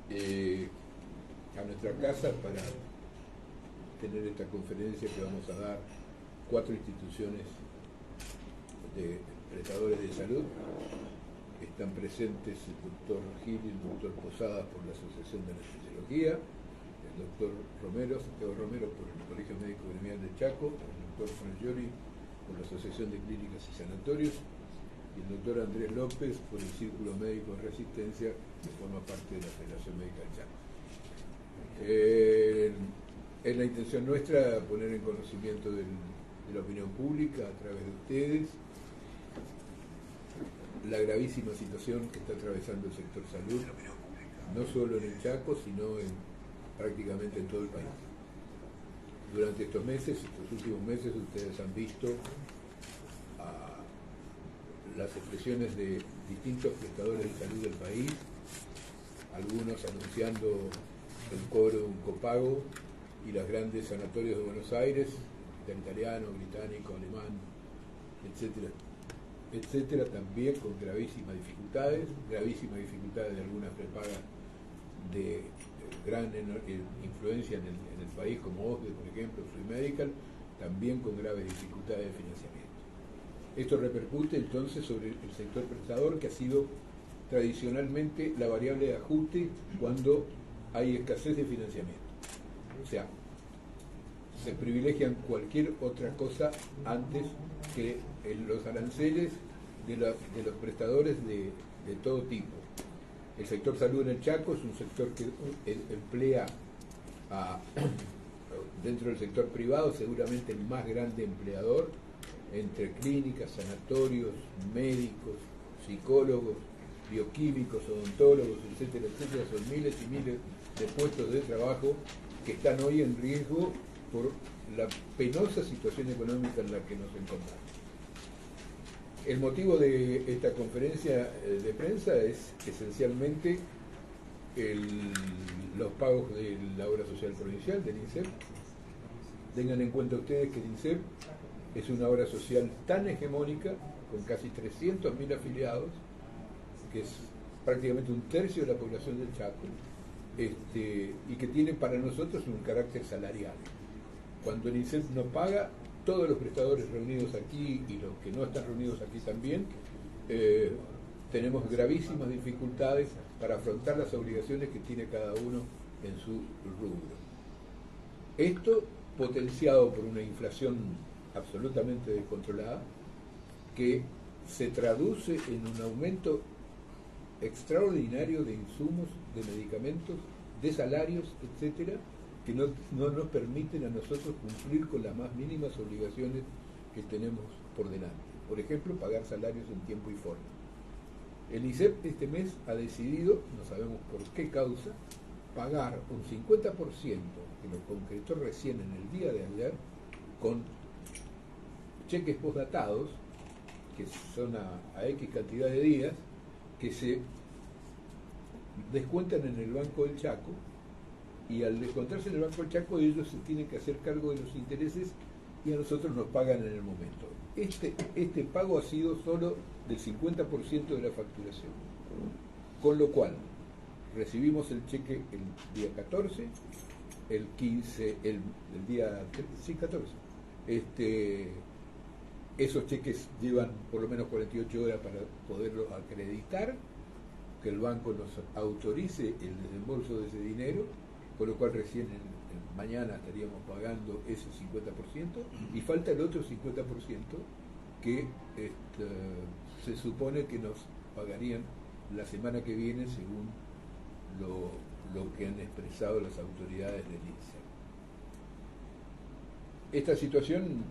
eh, a nuestra casa para tener esta conferencia que vamos a dar 4 instituciones de prestadores de salud. Están presentes el doctor Gil y el doctor Posadas por la Asociación de Anestesiología, el doctor Romero, Santiago Romero por el Colegio Médico Gremial del Chaco, el doctor Frangioli por la Asociación de Clínicas y Sanatorios y el doctor Andrés López por el Círculo Médico de Resistencia, que forma parte de la Federación Médica del Chaco. Es la intención nuestra poner en conocimiento de la opinión pública a través de ustedes la gravísima situación que está atravesando el sector salud, no solo en el Chaco, sino prácticamente en todo el país. Durante estos últimos meses, ustedes han visto las expresiones de distintos prestadores de salud del país, algunos anunciando el cobro de un copago y los grandes sanatorios de Buenos Aires, italiano, británico, alemán, etcétera, etcétera, también con gravísimas dificultades de algunas prepagas de gran influencia en el país, como OSDE, por ejemplo, Free Medical, también con graves dificultades de financiamiento. Esto repercute entonces sobre el sector prestador, que ha sido tradicionalmente la variable de ajuste cuando hay escasez de financiamiento. O sea, se privilegian cualquier otra cosa antes que los aranceles de los prestadores de todo tipo. El sector salud en el Chaco es un sector que emplea dentro del sector privado seguramente el más grande empleador, entre clínicas, sanatorios, médicos, psicólogos, bioquímicos, odontólogos, etcétera, etcétera. Son miles y miles de puestos de trabajo que están hoy en riesgo por la penosa situación económica en la que nos encontramos. El motivo de esta conferencia de prensa es esencialmente los pagos de la obra social provincial, del INSEP. Tengan en cuenta ustedes que el INSEP es una obra social tan hegemónica, con casi 300.000 afiliados, que es prácticamente un tercio de la población del Chaco, y que tiene para nosotros un carácter salarial. Cuando el INSEP no paga, todos los prestadores reunidos aquí y los que no están reunidos aquí también, tenemos gravísimas dificultades para afrontar las obligaciones que tiene cada uno en su rubro. Esto potenciado por una inflación absolutamente descontrolada, que se traduce en un aumento extraordinario de insumos, de medicamentos, de salarios, etcétera, que no nos permiten a nosotros cumplir con las más mínimas obligaciones que tenemos por delante. Por ejemplo, pagar salarios en tiempo y forma. El INSEP este mes ha decidido, no sabemos por qué causa, pagar un 50%, que lo concretó recién en el día de ayer, con cheques postdatados, que son a X cantidad de días, que se descuentan en el Banco del Chaco, y al descontarse en el Banco del Chaco ellos se tienen que hacer cargo de los intereses y a nosotros nos pagan en el momento. Este pago ha sido solo del 50% de la facturación, con lo cual recibimos el cheque el día 14, el 15, el día 14. Esos cheques llevan por lo menos 48 horas para poderlos acreditar, que el banco nos autorice el desembolso de ese dinero, con lo cual recién mañana estaríamos pagando ese 50%, y falta el otro 50% que se supone que nos pagarían la semana que viene según lo que han expresado las autoridades del INSEP. Esta situación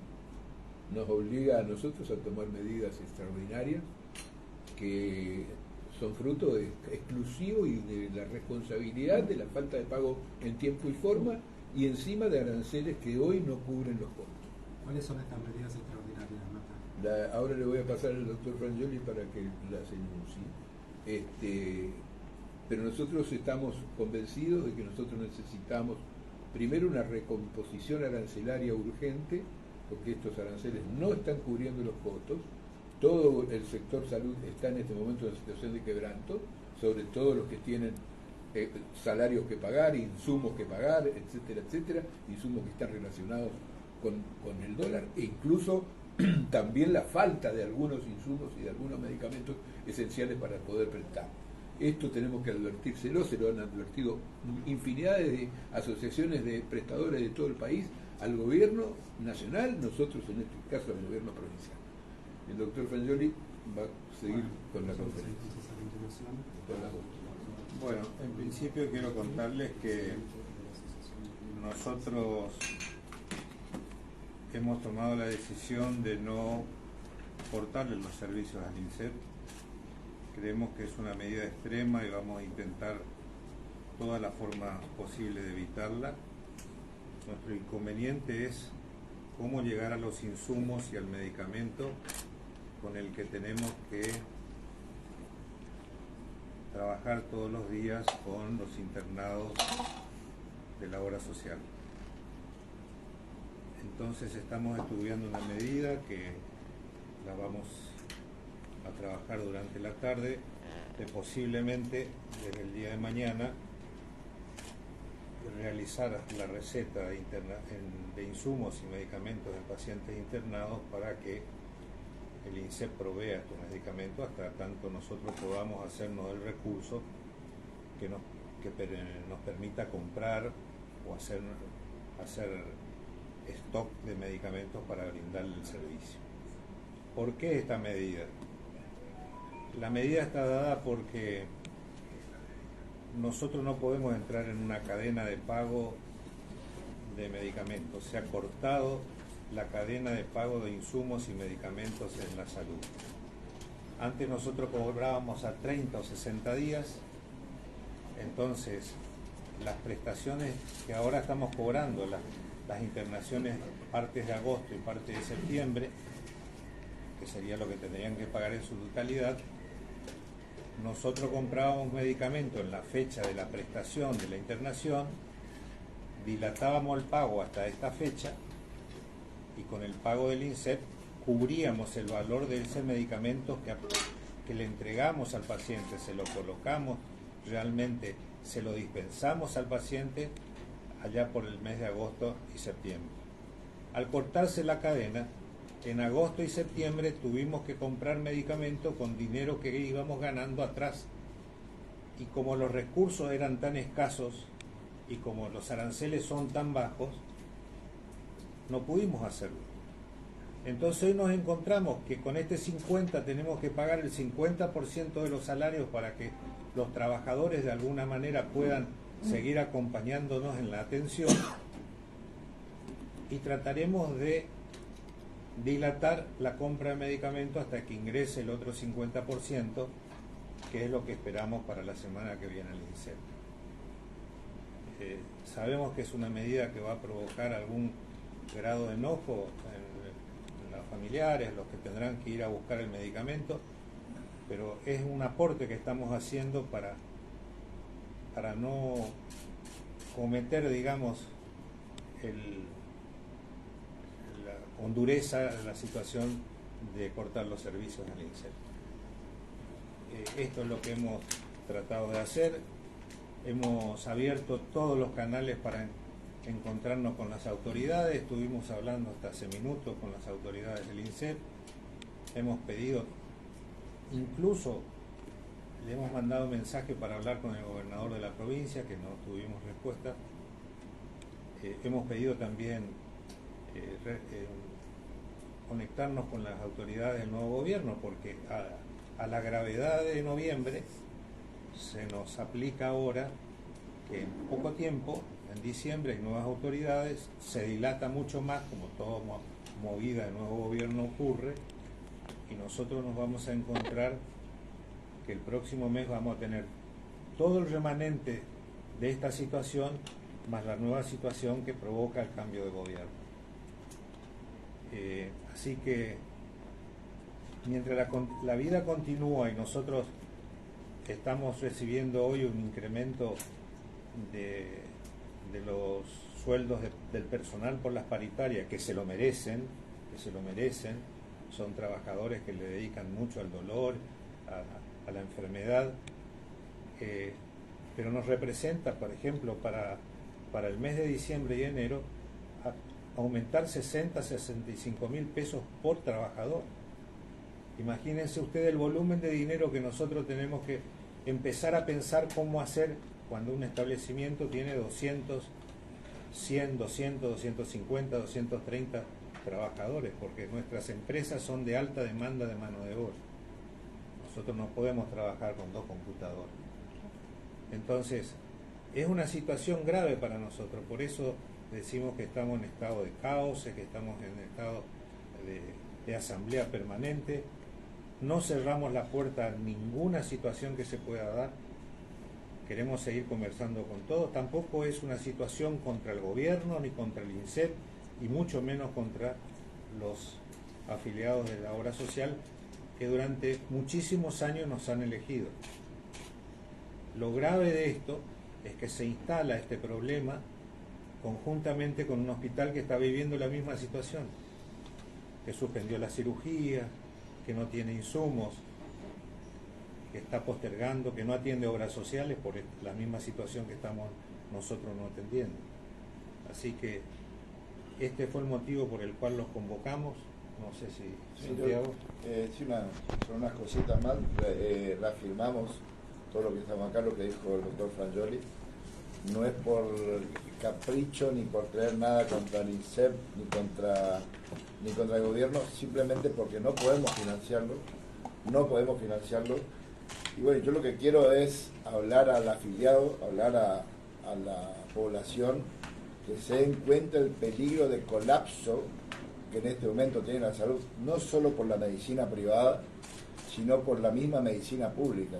nos obliga a nosotros a tomar medidas extraordinarias que son fruto exclusivo y de la responsabilidad de la falta de pago en tiempo y forma, y encima de aranceles que hoy no cubren los costos. ¿Cuáles son estas medidas extraordinarias, Marta? Ahora le voy a pasar al doctor Frangioli para que las enuncie. Pero nosotros estamos convencidos de que nosotros necesitamos primero una recomposición arancelaria urgente, porque estos aranceles no están cubriendo los costos. Todo el sector salud está en este momento en situación de quebranto, sobre todo los que tienen salarios que pagar, insumos que pagar, etcétera, etcétera, insumos que están relacionados con el dólar, e incluso también la falta de algunos insumos y de algunos medicamentos esenciales para poder prestar. Esto tenemos que advertírselo, se lo han advertido infinidades de asociaciones de prestadores de todo el país, al gobierno nacional, nosotros en este caso al gobierno provincial. El doctor Fagnoli va a seguir con la conferencia. Bueno, en principio quiero contarles que nosotros hemos tomado la decisión de no cortarle los servicios al INSEP. Creemos que es una medida extrema y vamos a intentar todas las formas posibles de evitarla. Nuestro inconveniente es cómo llegar a los insumos y al medicamento con el que tenemos que trabajar todos los días con los internados de la obra social. Entonces estamos estudiando una medida que la vamos a trabajar durante la tarde, de posiblemente desde el día de mañana realizar la receta de insumos y medicamentos de pacientes internados para que el INSEP provea estos medicamentos hasta tanto nosotros podamos hacernos el recurso que nos permita comprar o hacer stock de medicamentos para brindarle el servicio. ¿Por qué esta medida? La medida está dada porque nosotros no podemos entrar en una cadena de pago de medicamentos. Se ha cortado la cadena de pago de insumos y medicamentos en la salud. Antes nosotros cobrábamos a 30 o 60 días, entonces las prestaciones que ahora estamos cobrando, las internaciones partes de agosto y parte de septiembre, que sería lo que tendrían que pagar en su totalidad, nosotros comprábamos medicamentos en la fecha de la prestación de la internación, dilatábamos el pago hasta esta fecha y con el pago del INSEP cubríamos el valor de ese medicamento que le entregamos al paciente, se lo colocamos, realmente se lo dispensamos al paciente allá por el mes de agosto y septiembre. Al cortarse la cadena, en agosto y septiembre tuvimos que comprar medicamentos con dinero que íbamos ganando atrás. Y como los recursos eran tan escasos y como los aranceles son tan bajos, no pudimos hacerlo. Entonces hoy nos encontramos que con este 50 tenemos que pagar el 50% de los salarios para que los trabajadores de alguna manera puedan seguir acompañándonos en la atención, y trataremos de dilatar la compra de medicamentos hasta que ingrese el otro 50%, que es lo que esperamos para la semana que viene el INSEP. Sabemos que es una medida que va a provocar algún grado de enojo en los familiares, los que tendrán que ir a buscar el medicamento, pero es un aporte que estamos haciendo para no cometer, digamos, con dureza la situación de cortar los servicios del INSEP. Esto es lo que hemos tratado de hacer. Hemos abierto todos los canales para encontrarnos con las autoridades. Estuvimos hablando hasta hace minutos con las autoridades del INSEP. Hemos pedido, incluso le hemos mandado mensaje para hablar con el gobernador de la provincia, que no tuvimos respuesta. Hemos pedido también conectarnos con las autoridades del nuevo gobierno, porque a la gravedad de noviembre se nos aplica ahora que en poco tiempo, en diciembre, hay nuevas autoridades, se dilata mucho más, como toda movida de nuevo gobierno ocurre, y nosotros nos vamos a encontrar que el próximo mes vamos a tener todo el remanente de esta situación, más la nueva situación que provoca el cambio de gobierno. Así que mientras la vida continúa y nosotros estamos recibiendo hoy un incremento de los sueldos del personal por las paritarias, que se lo merecen, son trabajadores que le dedican mucho al dolor, a la enfermedad, pero nos representa, por ejemplo, para el mes de diciembre y enero, aumentar 65.000 pesos por trabajador. Imagínense usted el volumen de dinero que nosotros tenemos que empezar a pensar cómo hacer cuando un establecimiento tiene 200, 100, 200, 250, 230 trabajadores, porque nuestras empresas son de alta demanda de mano de obra. Nosotros no podemos trabajar con 2 computadoras. Entonces, es una situación grave para nosotros, por eso decimos que estamos en estado de caos, que estamos en estado de asamblea permanente. No cerramos la puerta a ninguna situación que se pueda dar. Queremos seguir conversando con todos. Tampoco es una situación contra el gobierno ni contra el INSEP y mucho menos contra los afiliados de la obra social que durante muchísimos años nos han elegido. Lo grave de esto es que se instala este problema conjuntamente con un hospital que está viviendo la misma situación, que suspendió la cirugía, que no tiene insumos, que está postergando, que no atiende obras sociales por la misma situación que estamos nosotros no atendiendo. Así que este fue el motivo por el cual los convocamos. No sé si Santiago. Son unas cositas más. Reafirmamos todo lo que estamos acá, lo que dijo el doctor Frangioli. No es por capricho ni por traer nada contra el INSEP ni contra el gobierno, simplemente porque no podemos financiarlo. Y bueno, yo lo que quiero es hablar al afiliado, hablar a la población, que se den cuenta el peligro de colapso que en este momento tiene la salud, no solo por la medicina privada, sino por la misma medicina pública.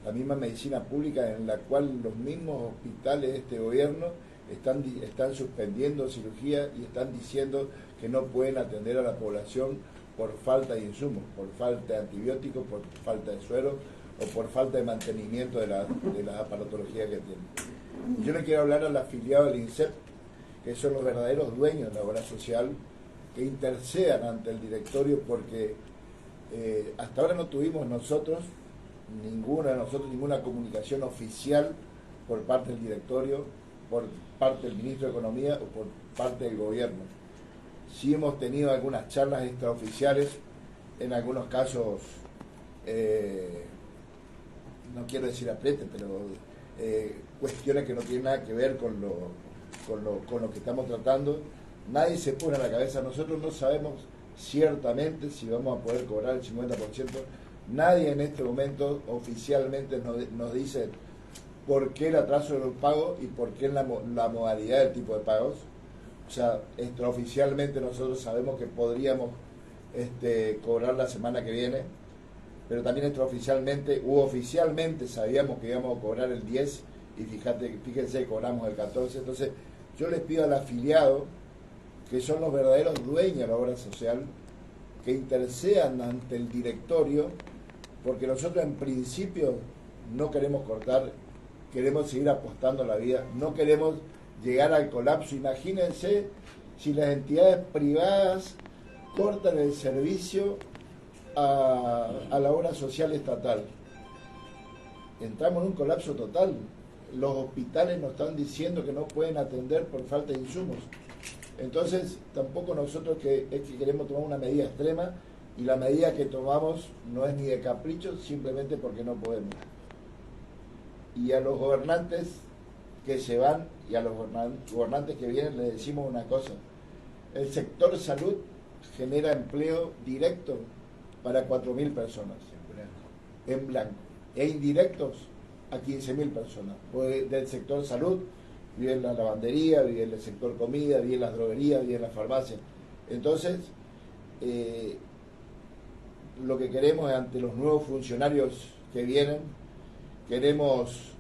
La misma medicina pública en la cual los mismos hospitales de este gobierno están suspendiendo cirugía y están diciendo que no pueden atender a la población por falta de insumos, por falta de antibióticos, por falta de suero o por falta de mantenimiento de la aparatología que tienen. Yo le quiero hablar al afiliado del INSEP, que son los verdaderos dueños de la obra social, que intercedan ante el directorio, porque hasta ahora no tuvimos ninguna comunicación oficial por parte del directorio, por parte del ministro de Economía o por parte del gobierno. Sí hemos tenido algunas charlas extraoficiales, en algunos casos, no quiero decir apriete, pero cuestiones que no tienen nada que ver con lo que estamos tratando. Nadie se pone a la cabeza, nosotros no sabemos ciertamente si vamos a poder cobrar el 50%. Nadie en este momento oficialmente nos dice por qué el atraso de los pagos y por qué la modalidad del tipo de pagos. O sea, extraoficialmente nosotros sabemos que podríamos cobrar la semana que viene, pero también extraoficialmente u oficialmente sabíamos que íbamos a cobrar el 10 y fíjense, cobramos el 14. Entonces, yo les pido al afiliado, que son los verdaderos dueños de la obra social, que intercedan ante el directorio, porque nosotros en principio no queremos cortar, queremos seguir apostando a la vida, no queremos llegar al colapso. Imagínense si las entidades privadas cortan el servicio a la obra social estatal. Entramos en un colapso total. Los hospitales nos están diciendo que no pueden atender por falta de insumos. Entonces, tampoco nosotros que queremos tomar una medida extrema, y la medida que tomamos no es ni de capricho, simplemente porque no podemos. Y a los gobernantes que se van y a los gobernantes que vienen les decimos una cosa: el sector salud genera empleo directo para 4.000 personas en blanco, e indirectos a 15.000 personas. Pues del sector salud viven la lavandería, viven el sector comida, viven las droguerías, viven las farmacias. Entonces, lo que queremos es, ante los nuevos funcionarios que vienen, queremos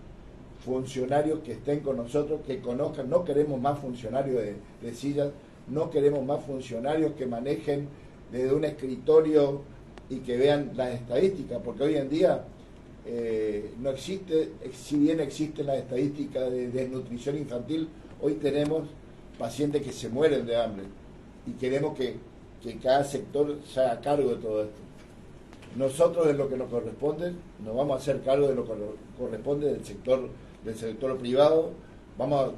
funcionarios que estén con nosotros, que conozcan. No queremos más funcionarios de sillas, no queremos más funcionarios que manejen desde un escritorio y que vean las estadísticas, porque hoy en día no existe, si bien existen las estadísticas de desnutrición infantil, hoy tenemos pacientes que se mueren de hambre, y queremos que cada sector se haga cargo de todo esto. Nosotros, de lo que nos corresponde, nos vamos a hacer cargo de lo que corresponde del sector privado. Vamos a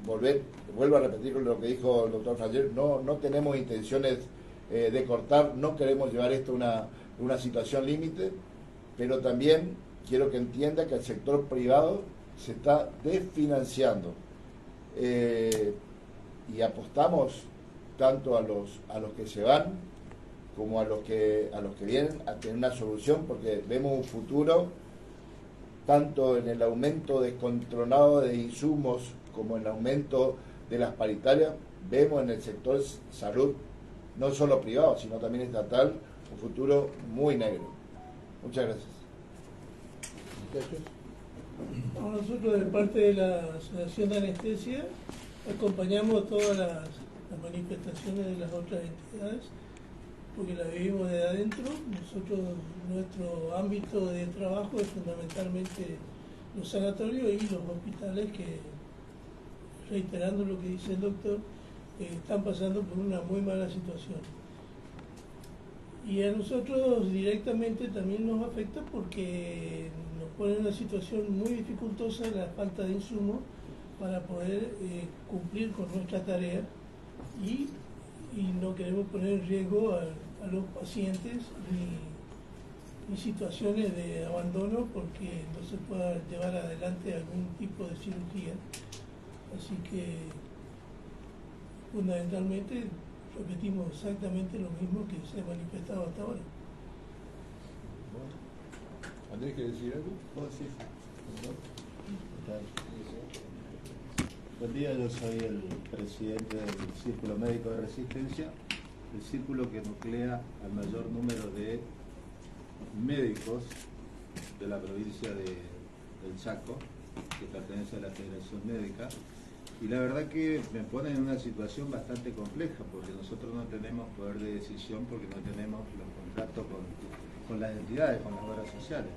vuelvo a repetir lo que dijo el doctor Frayer, no tenemos intenciones de cortar, no queremos llevar esto a una situación límite, pero también quiero que entienda que el sector privado se está desfinanciando y apostamos tanto a los que se van como a los que vienen a tener una solución, porque vemos un futuro tanto en el aumento descontrolado de insumos como en el aumento de las paritarias. Vemos en el sector salud, no solo privado, sino también estatal, un futuro muy negro. Muchas gracias. Nosotros, de parte de la Asociación de Anestesia, acompañamos todas las manifestaciones de las otras entidades, porque las vivimos de adentro. Nosotros, nuestro ámbito de trabajo es fundamentalmente los sanatorios y los hospitales que, reiterando lo que dice el doctor, están pasando por una muy mala situación. Y a nosotros directamente también nos afecta porque nos pone en una situación muy dificultosa la falta de insumos para poder cumplir con nuestra tarea y no queremos poner en riesgo a los pacientes ni situaciones de abandono porque no se pueda llevar adelante algún tipo de cirugía. Así que fundamentalmente repetimos exactamente lo mismo que se ha manifestado hasta ahora. ¿Andrés quiere decir algo? Sí. Buen día, yo soy el presidente del Círculo Médico de Resistencia, el círculo que nuclea al mayor número de médicos de la provincia del Chaco, que pertenece a la Federación Médica. Y la verdad que me ponen en una situación bastante compleja, porque nosotros no tenemos poder de decisión, porque no tenemos los contratos con las entidades, con las obras sociales.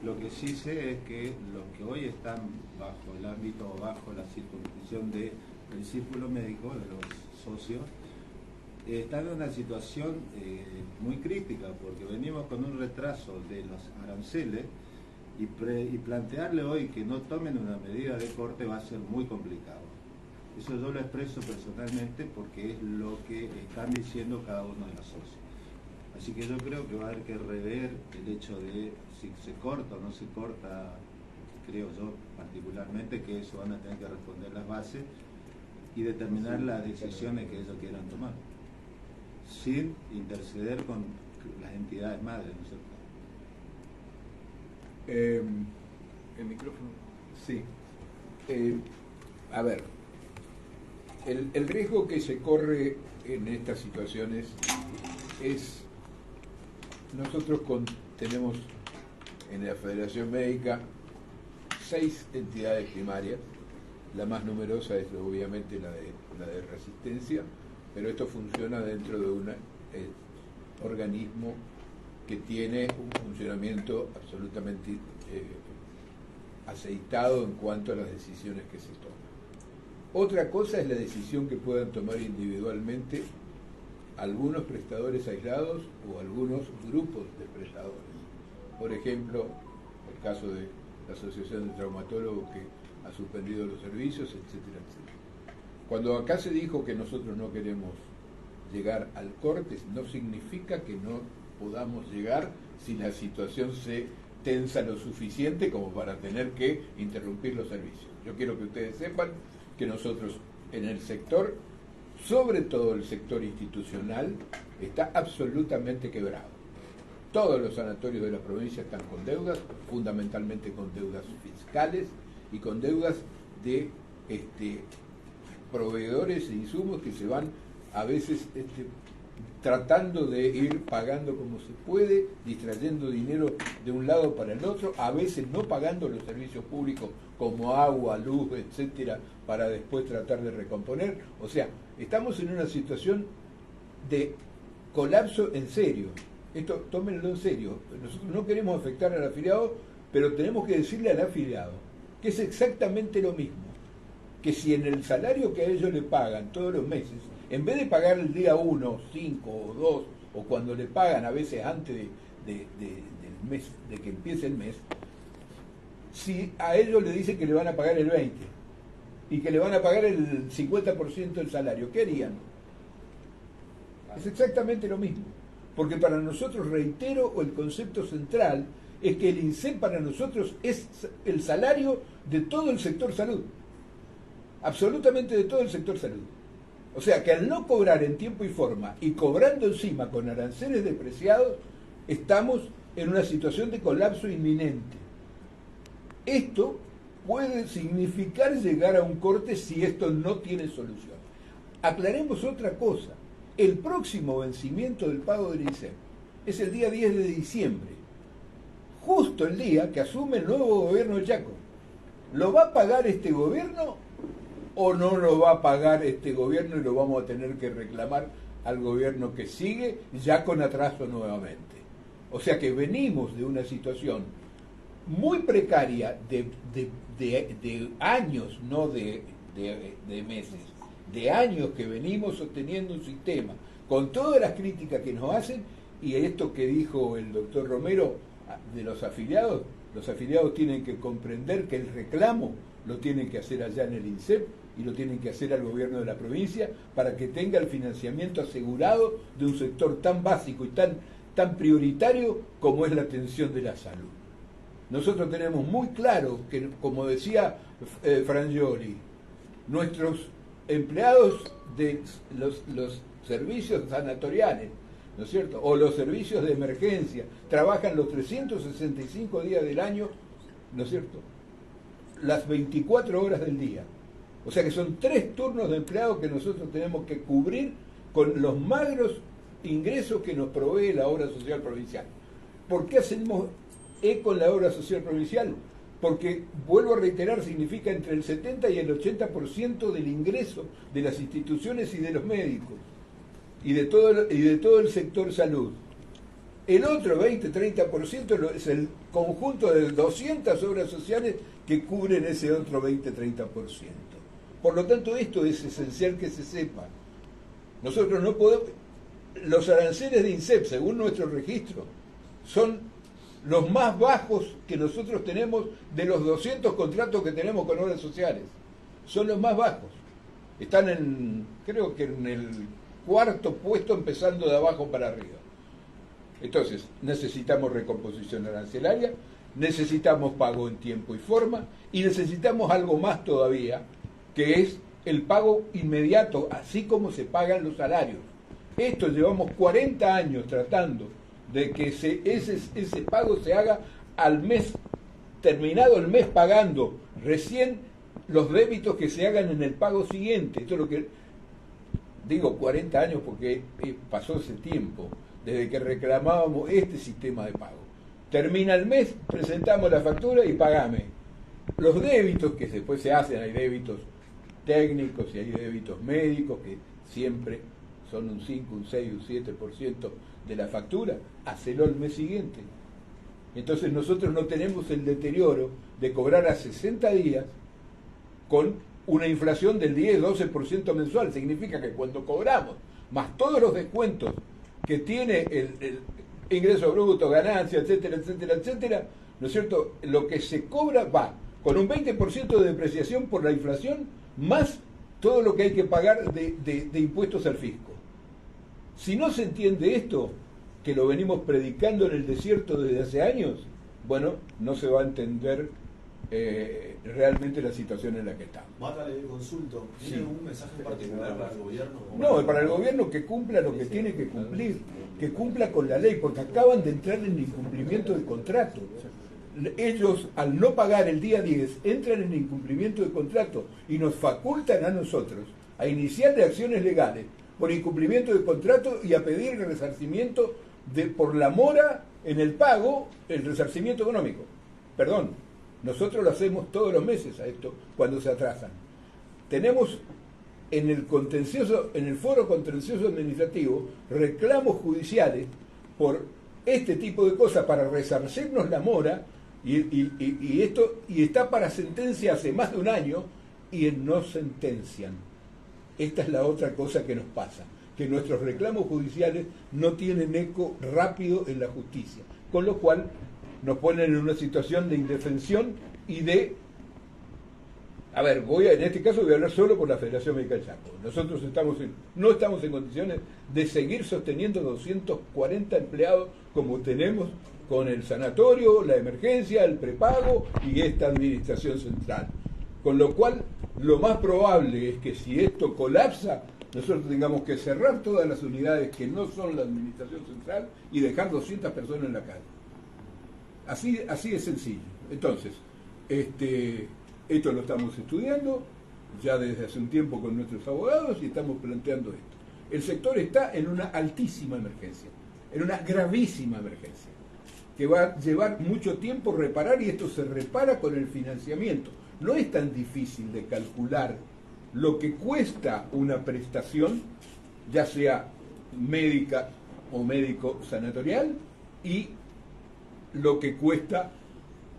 Lo que sí sé es que los que hoy están bajo el ámbito o bajo la circunscripción del círculo médico, de los socios, están en una situación muy crítica, porque venimos con un retraso de los aranceles y plantearle hoy que no tomen una medida de corte va a ser muy complicado. Eso yo lo expreso personalmente porque es lo que están diciendo cada uno de los socios. Así que yo creo que va a haber que rever el hecho de si se corta o no se corta, creo yo particularmente que eso van a tener que responder las bases y determinar las decisiones que ellos quieran tomar, sin interceder con las entidades madres, ¿no es cierto? ¿El micrófono? Sí. A ver, el riesgo que se corre en estas situaciones es, nosotros tenemos en la Federación Médica 6 entidades primarias, la más numerosa es obviamente la de Resistencia, pero esto funciona dentro de un organismo que tiene un funcionamiento absolutamente aceitado en cuanto a las decisiones que se toman. Otra cosa es la decisión que puedan tomar individualmente algunos prestadores aislados o algunos grupos de prestadores. Por ejemplo, el caso de la Asociación de Traumatólogos que ha suspendido los servicios, etcétera, etcétera. Cuando acá se dijo que nosotros no queremos llegar al corte, no significa que no podamos llegar si la situación se tensa lo suficiente como para tener que interrumpir los servicios. Yo quiero que ustedes sepan que nosotros en el sector, sobre todo el sector institucional, está absolutamente quebrado. Todos los sanatorios de la provincia están con deudas, fundamentalmente con deudas fiscales y con deudas de proveedores e insumos que se van a veces tratando de ir pagando como se puede, distrayendo dinero de un lado para el otro, a veces no pagando los servicios públicos como agua, luz, etcétera, para después tratar de recomponer. O sea, estamos en una situación de colapso en serio. Esto tómenlo en serio. Nosotros no queremos afectar al afiliado, pero tenemos que decirle al afiliado que es exactamente lo mismo, que si en el salario que a ellos le pagan todos los meses, en vez de pagar el día 1, 5 o 2, o cuando le pagan a veces antes del mes, de que empiece el mes, si a ellos le dicen que le van a pagar el 20% y que le van a pagar el 50% del salario, ¿qué harían? Es exactamente lo mismo, porque para nosotros, reitero, el concepto central es que el INSEP para nosotros es el salario de todo el sector salud, absolutamente de todo el sector salud. O sea que al no cobrar en tiempo y forma y cobrando encima con aranceles depreciados, estamos en una situación de colapso inminente. Esto puede significar llegar a un corte si esto no tiene solución. Aclaremos otra cosa. El próximo vencimiento del pago del INSEP es el día 10 de diciembre, justo el día que asume el nuevo gobierno de Chaco. ¿Lo va a pagar este gobierno o no lo va a pagar este gobierno y lo vamos a tener que reclamar al gobierno que sigue, ya con atraso nuevamente? O sea que venimos de una situación muy precaria de años, no de meses, de años que venimos sosteniendo un sistema, con todas las críticas que nos hacen, y esto que dijo el doctor Romero de los afiliados tienen que comprender que el reclamo lo tienen que hacer allá en el INSEP y lo tienen que hacer al gobierno de la provincia para que tenga el financiamiento asegurado de un sector tan básico y tan prioritario como es la atención de la salud. Nosotros tenemos muy claro que, como decía Frangioli, nuestros empleados de los servicios sanatoriales, ¿no es cierto?, o los servicios de emergencia, trabajan los 365 días del año, ¿no es cierto?, las 24 horas del día. O sea que son 3 turnos de empleados que nosotros tenemos que cubrir con los magros ingresos que nos provee la obra social provincial. ¿Por qué hacemos eco en la obra social provincial? Porque, vuelvo a reiterar, significa entre el 70 y el 80% del ingreso de las instituciones y de los médicos y de todo el sector salud. El otro 20-30% es el conjunto de 200 obras sociales que cubren ese otro 20-30%. Por lo tanto, esto es esencial que se sepa. Nosotros no podemos... Los aranceles de INSEP, según nuestro registro, son los más bajos que nosotros tenemos de los 200 contratos que tenemos con obras sociales. Son los más bajos. Están creo que en el 4º puesto, empezando de abajo para arriba. Entonces, necesitamos recomposición arancelaria, necesitamos pago en tiempo y forma, y necesitamos algo más todavía, que es el pago inmediato, así como se pagan los salarios. Esto llevamos 40 años tratando de que ese pago se haga al mes, terminado el mes pagando recién los débitos que se hagan en el pago siguiente. Esto es lo que digo, 40 años porque pasó ese tiempo desde que reclamábamos este sistema de pago. Termina el mes, presentamos la factura y pagame. Los débitos que después se hacen, hay débitos técnicos y hay débitos médicos que siempre son un 5, un 6, un 7% de la factura, hacelo el mes siguiente. Entonces nosotros no tenemos el deterioro de cobrar a 60 días con una inflación del 10-12% mensual. Significa que cuando cobramos, más todos los descuentos que tiene el ingreso bruto, ganancia, etcétera, etcétera, etcétera, ¿no es cierto?, lo que se cobra va con un 20% de depreciación por la inflación, más todo lo que hay que pagar de impuestos al fisco. Si no se entiende esto, que lo venimos predicando en el desierto desde hace años, bueno, no se va a entender realmente la situación en la que estamos. Mata, le consulto, ¿tiene algún mensaje en particular para el gobierno? No, para el gobierno que cumpla lo que tiene que cumplir, que cumpla con la ley, porque acaban de entrar en incumplimiento de contrato. Ellos, al no pagar el día 10, entran en incumplimiento de contrato y nos facultan a nosotros a iniciar acciones legales por incumplimiento de contrato y a pedir el resarcimiento por la mora en el pago, el resarcimiento económico. Perdón, nosotros lo hacemos todos los meses a esto cuando se atrasan. Tenemos en el contencioso, en el foro contencioso administrativo, reclamos judiciales por este tipo de cosas para resarcirnos la mora y esto está para sentencia hace más de un año y no sentencian. Esta es la otra cosa que nos pasa, que nuestros reclamos judiciales no tienen eco rápido en la justicia. con lo cual nos ponen en una situación de indefensión y de... A ver, en este caso voy a hablar solo por la Federación Médica del Chaco. Nosotros no estamos en condiciones de seguir sosteniendo 240 empleados como tenemos con el sanatorio, la emergencia, el prepago y esta administración central. Con lo cual, lo más probable es que si esto colapsa, nosotros tengamos que cerrar todas las unidades que no son la administración central y dejar 200 personas en la calle. Así de sencillo. Entonces, esto lo estamos estudiando ya desde hace un tiempo con nuestros abogados y estamos planteando esto. El sector está en una altísima emergencia, en una gravísima emergencia, que va a llevar mucho tiempo reparar, y esto se repara con el financiamiento. No es tan difícil de calcular lo que cuesta una prestación, ya sea médica o médico sanatorial, y lo que cuesta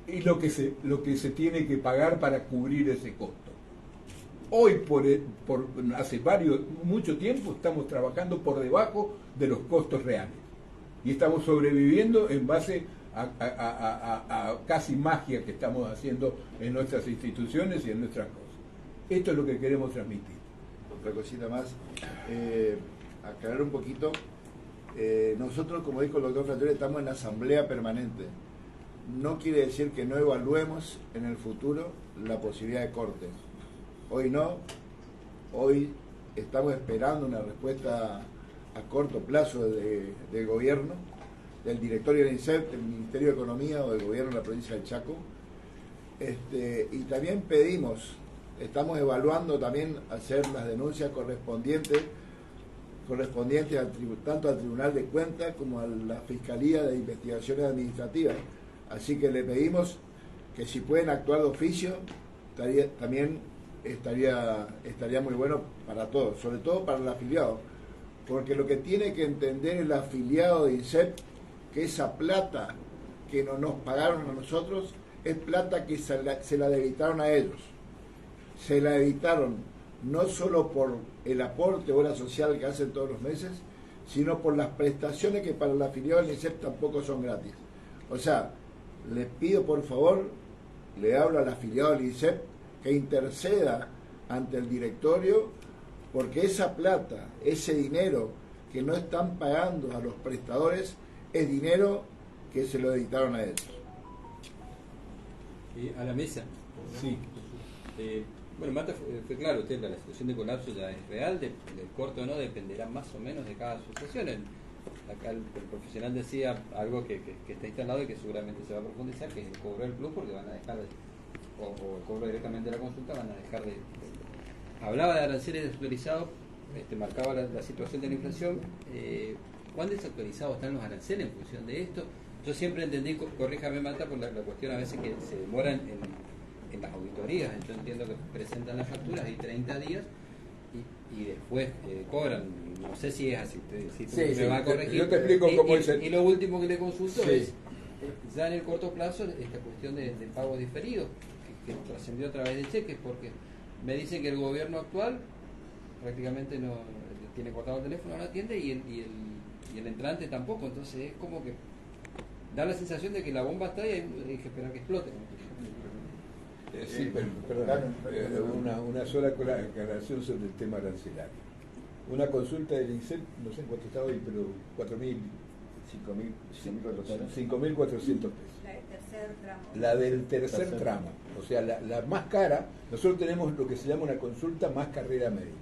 y lo que se tiene que pagar para cubrir ese costo. Hoy, hace mucho tiempo, estamos trabajando por debajo de los costos reales y estamos sobreviviendo en base a casi magia que estamos haciendo en nuestras instituciones y en nuestras cosas. Esto es lo que queremos transmitir. Otra cosita más, aclarar un poquito. Nosotros, como dijo el doctor Frattore, estamos en asamblea permanente. No quiere decir que no evaluemos en el futuro la posibilidad de corte. Hoy no, hoy estamos esperando una respuesta a corto plazo del gobierno, del directorio del INSEP, del Ministerio de Economía o del gobierno de la provincia del Chaco. Y también estamos evaluando también hacer las denuncias correspondientes tanto al Tribunal de Cuentas como a la Fiscalía de Investigaciones Administrativas. Así que le pedimos que si pueden actuar de oficio, también estaría muy bueno para todos, sobre todo para el afiliado, porque lo que tiene que entender el afiliado de INSEP, que esa plata que no nos pagaron a nosotros, es plata que se la debitaron a ellos. Se la debitaron no solo por el aporte o obra social que hacen todos los meses, sino por las prestaciones que para el afiliado del INSEP tampoco son gratis. O sea, les pido por favor, le hablo al afiliado del INSEP que interceda ante el directorio, porque esa plata, ese dinero que no están pagando a los prestadores, es dinero que se lo debitaron a ellos. A la mesa. Sí. Bueno, Marta, fue claro, la situación de colapso ya es real, del corte o no dependerá más o menos de cada asociación. Acá el profesional decía algo que está instalado y que seguramente se va a profundizar, que es el cobro del plus, porque van a dejar o el cobro directamente de la consulta, van a dejar de hablaba de aranceles desactualizados, marcaba la situación de la inflación. ¿Cuán desactualizados están los aranceles en función de esto? Yo siempre entendí, corríjame Marta, por la cuestión a veces que se demoran en las auditorías. Yo entiendo que presentan las facturas de 30 días y después cobran. No sé si es así, me va a corregir. Yo te explico cómo es y lo último que le consulto es, ya en el corto plazo, esta cuestión de pagos diferidos, que trascendió a través de cheques, porque me dicen que el gobierno actual prácticamente no tiene cortado el teléfono, no atiende, y el entrante tampoco. Entonces es como que da la sensación de que la bomba está y hay que esperar que explote. Sí, perdón, una sola aclaración sobre el tema arancelario. Una consulta del INSEP, no sé en cuánto está hoy, pero 5.400 pesos. La del tercer tramo. O sea, la más cara. Nosotros tenemos lo que se llama una consulta más carrera médica.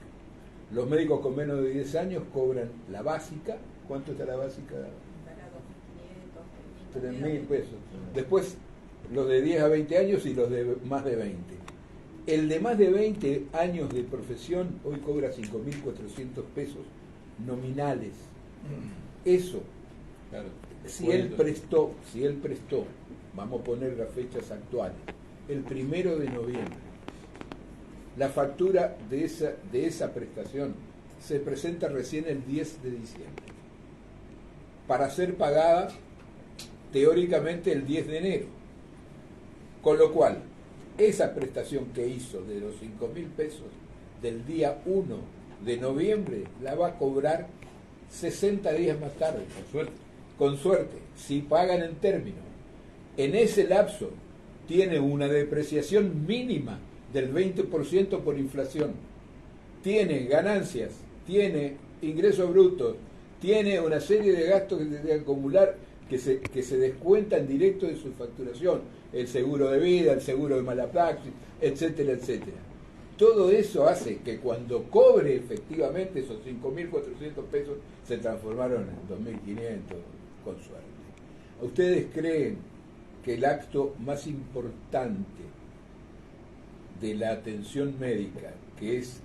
Los médicos con menos de 10 años cobran la básica. ¿Cuánto está la básica? 3.000 pesos. Después los de 10 a 20 años y los de más de 20. El de más de 20 años de profesión hoy cobra 5.400 pesos nominales. Eso, claro, si él prestó, vamos a poner las fechas actuales, el 1 de noviembre, la factura de esa prestación se presenta recién el 10 de diciembre, para ser pagada teóricamente el 10 de enero. Con lo cual, esa prestación que hizo de los 5.000 pesos del día 1 de noviembre la va a cobrar 60 días más tarde, con suerte. con suerte, si pagan en términos, en ese lapso tiene una depreciación mínima del 20% por inflación, tiene ganancias, tiene ingresos brutos, tiene una serie de gastos que se debe acumular que se descuentan directo de su facturación, el seguro de vida, el seguro de mala praxis, etcétera, etcétera. Todo eso hace que cuando cobre efectivamente esos 5.400 pesos se transformaron en 2.500 con suerte. ¿Ustedes creen que el acto más importante de la atención médica, que es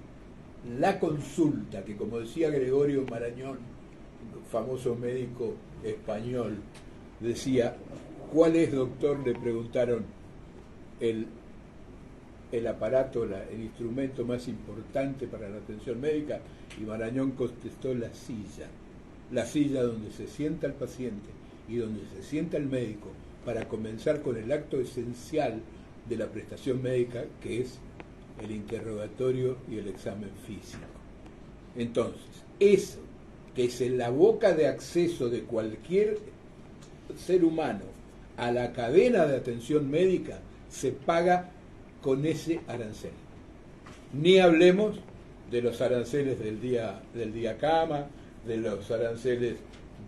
la consulta, que como decía Gregorio Marañón, famoso médico español, decía, ¿cuál es, doctor?, le preguntaron, el aparato, el instrumento más importante para la atención médica, y Marañón contestó, la silla donde se sienta el paciente y donde se sienta el médico para comenzar con el acto esencial de la prestación médica, que es el interrogatorio y el examen físico. Entonces, eso, que es en la boca de acceso de cualquier ser humano a la cadena de atención médica, se paga con ese arancel. Ni hablemos de los aranceles del día cama, de los aranceles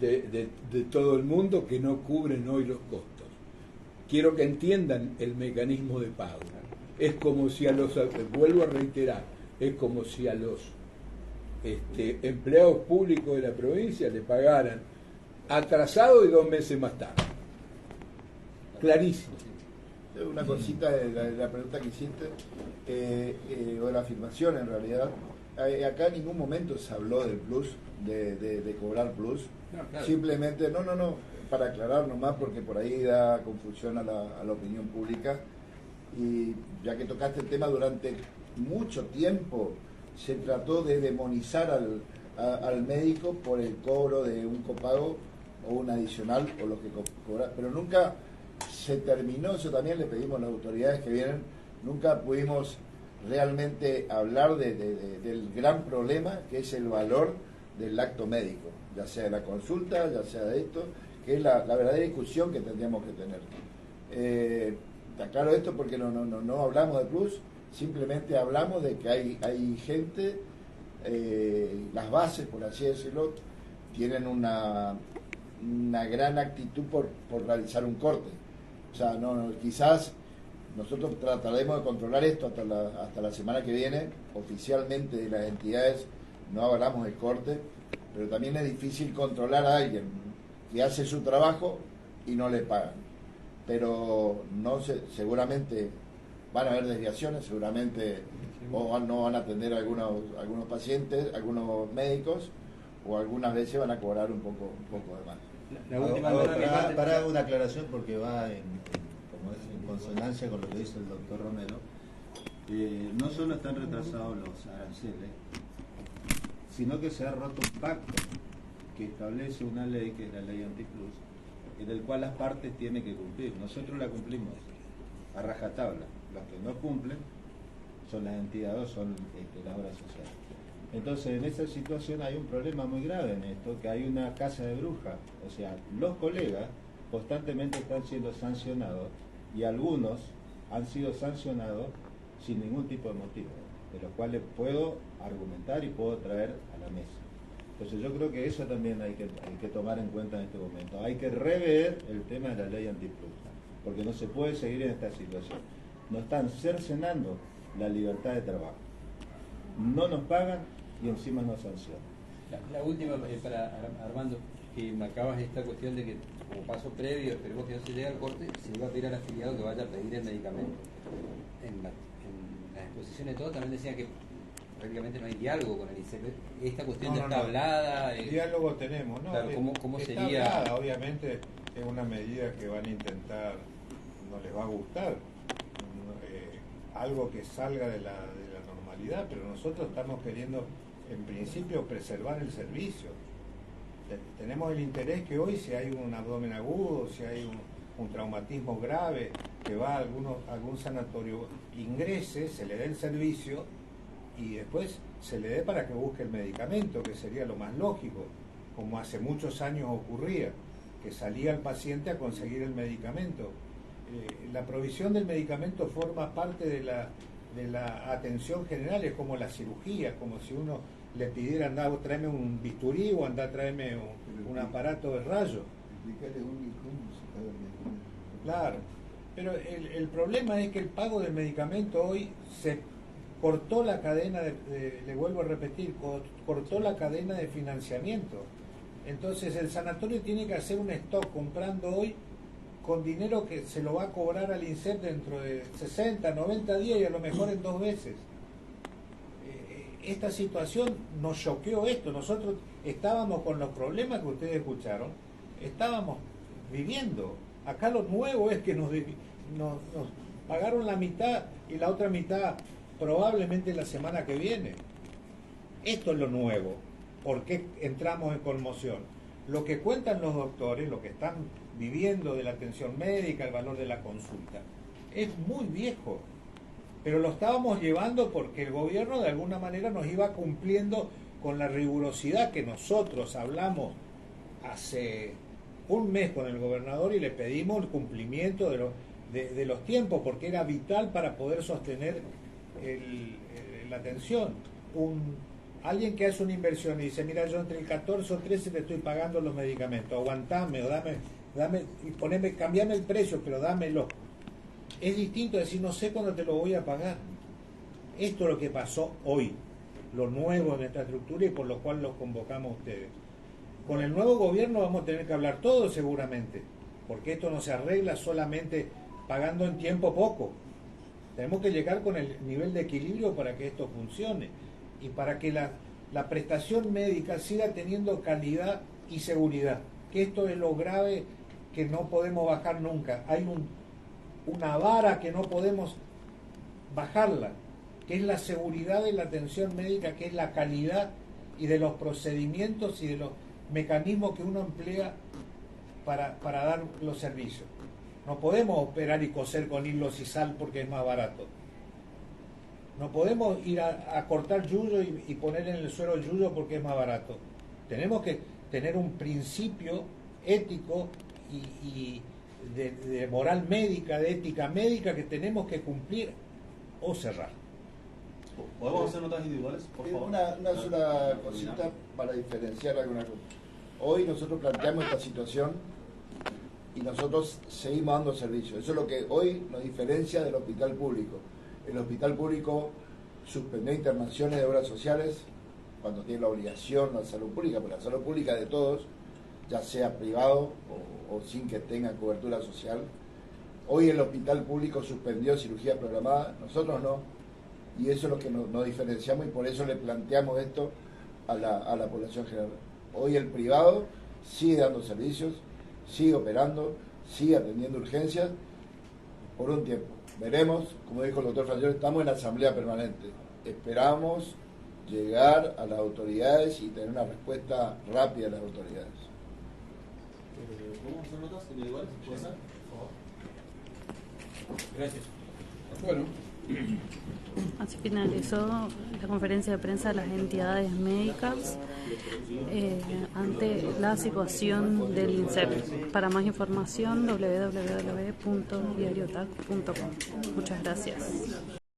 de todo el mundo que no cubren hoy los costos. Quiero que entiendan el mecanismo de pago. Es como si vuelvo a reiterar, es como si a los empleados públicos de la provincia le pagaran atrasado y 2 meses más tarde. Clarísimo. Una cosita de la pregunta que hiciste, o de la afirmación en realidad. Acá en ningún momento se habló del plus, de cobrar plus. No, claro. Simplemente, no, para aclarar nomás, porque por ahí da confusión a la opinión pública. Y ya que tocaste el tema, durante mucho tiempo se trató de demonizar al médico por el cobro de un copago o un adicional o lo que cobra, pero nunca se terminó. Eso también le pedimos a las autoridades que vienen, nunca pudimos realmente hablar del gran problema que es el valor del acto médico, ya sea de la consulta, ya sea de esto, que es la verdadera discusión que tendríamos que tener. Está claro esto porque no hablamos de plus, simplemente hablamos de que hay gente, las bases, por así decirlo, tienen una gran actitud por realizar un corte. O sea, quizás nosotros trataremos de controlar esto hasta la semana que viene. Oficialmente de las entidades no hablamos de corte, pero también es difícil controlar a alguien que hace su trabajo y no le pagan. Pero seguramente van a haber desviaciones, seguramente o no van a atender a algunos pacientes, algunos médicos, o algunas veces van a cobrar un poco de más. Para una aclaración, porque va en consonancia con lo que dice el doctor Romero, no solo están retrasados los aranceles, sino que se ha roto un pacto que establece una ley, que es la ley Antiplus, en el cual las partes tienen que cumplir. Nosotros la cumplimos a rajatabla. Los que no cumplen son las entidades, son las obras sociales. Entonces, en esa situación hay un problema muy grave en esto, que hay una casa de brujas. O sea, los colegas constantemente están siendo sancionados, y algunos han sido sancionados sin ningún tipo de motivo, de los cuales puedo argumentar y puedo traer a la mesa. Entonces yo creo que eso también hay que tomar en cuenta en este momento. Hay que rever el tema de la ley Antiplus, porque no se puede seguir en esta situación. Nos están cercenando la libertad de trabajo. No nos pagan y encima nos sancionan. La última, para Armando, que marcabas esta cuestión de que como paso previo, esperemos que no se llegue al corte, se le va a pedir al afiliado que vaya a pedir el medicamento. En las exposiciones de todo también decían que prácticamente no hay diálogo con el ICP. Esta cuestión ya está hablada. El diálogo tenemos, ¿no? Claro, ¿cómo está sería? Hablada, obviamente es una medida que van a intentar, no les va a gustar, algo que salga de la normalidad, pero nosotros estamos queriendo, en principio, preservar el servicio. Tenemos el interés que hoy, si hay un abdomen agudo, si hay un traumatismo grave, que va a algún sanatorio, ingrese, se le dé el servicio y después se le dé para que busque el medicamento, que sería lo más lógico, como hace muchos años ocurría. que salía el paciente a conseguir el medicamento. La provisión del medicamento forma parte de la atención general, es como la cirugía, como si uno le pidiera, andá, tráeme un bisturí o andá, tráeme un aparato de rayo. Claro, pero el problema es que el pago del medicamento hoy se cortó la cadena, le vuelvo a repetir, cortó la cadena de financiamiento. Entonces el sanatorio tiene que hacer un stock comprando hoy con dinero que se lo va a cobrar al INSEP dentro de 60, 90 días y a lo mejor en 2 veces. Esta situación nos choqueó esto. Nosotros estábamos con los problemas que ustedes escucharon, estábamos viviendo. Acá lo nuevo es que nos pagaron la mitad y la otra mitad probablemente la semana que viene. Esto es lo nuevo. ¿Por qué entramos en conmoción? Lo que cuentan los doctores, lo que están viviendo de la atención médica, el valor de la consulta, es muy viejo. Pero lo estábamos llevando porque el gobierno de alguna manera nos iba cumpliendo con la rigurosidad que nosotros hablamos hace un mes con el gobernador y le pedimos el cumplimiento de los tiempos, porque era vital para poder sostener la atención. Alguien que hace una inversión y dice, mira, yo entre el 14 o 13 te estoy pagando los medicamentos, aguantame o dame y cambiame el precio, pero dámelo. Es distinto decir, no sé cuándo te lo voy a pagar. Esto es lo que pasó hoy, lo nuevo en esta estructura y por lo cual los convocamos a ustedes. Con el nuevo gobierno vamos a tener que hablar todo seguramente, porque esto no se arregla solamente pagando en tiempo poco. Tenemos que llegar con el nivel de equilibrio para que esto funcione y para que la prestación médica siga teniendo calidad y seguridad, que esto es lo grave que no podemos bajar nunca. Hay una vara que no podemos bajarla, que es la seguridad de la atención médica, que es la calidad y de los procedimientos y de los mecanismos que uno emplea para dar los servicios. No podemos operar y coser con hilos y sal porque es más barato. No podemos ir a cortar yuyo y poner en el suelo yuyo porque es más barato. Tenemos que tener un principio ético y de moral médica, de ética médica que tenemos que cumplir o cerrar. ¿Podemos hacer notas individuales, por favor? Una sola cosita para diferenciar alguna cosa. Hoy nosotros planteamos esta situación y nosotros seguimos dando servicio. Eso es lo que hoy nos diferencia del hospital público. El hospital público suspendió internaciones de obras sociales cuando tiene la obligación la salud pública, porque la salud pública de todos, ya sea privado o sin que tenga cobertura social. Hoy el hospital público suspendió cirugía programada, nosotros no, y eso es lo que nos diferenciamos y por eso le planteamos esto a la población general. Hoy el privado sigue dando servicios, sigue operando, sigue atendiendo urgencias por un tiempo. Veremos, como dijo el doctor Frangero, estamos en la asamblea permanente. Esperamos llegar a las autoridades y tener una respuesta rápida de las autoridades. ¿Podemos hacer notas individuales? ¿Puede ser? Por favor. Gracias. Bueno. Así finalizó la conferencia de prensa de las entidades médicas ante la situación del INSEP. Para más información, www.diariotac.com. Muchas gracias.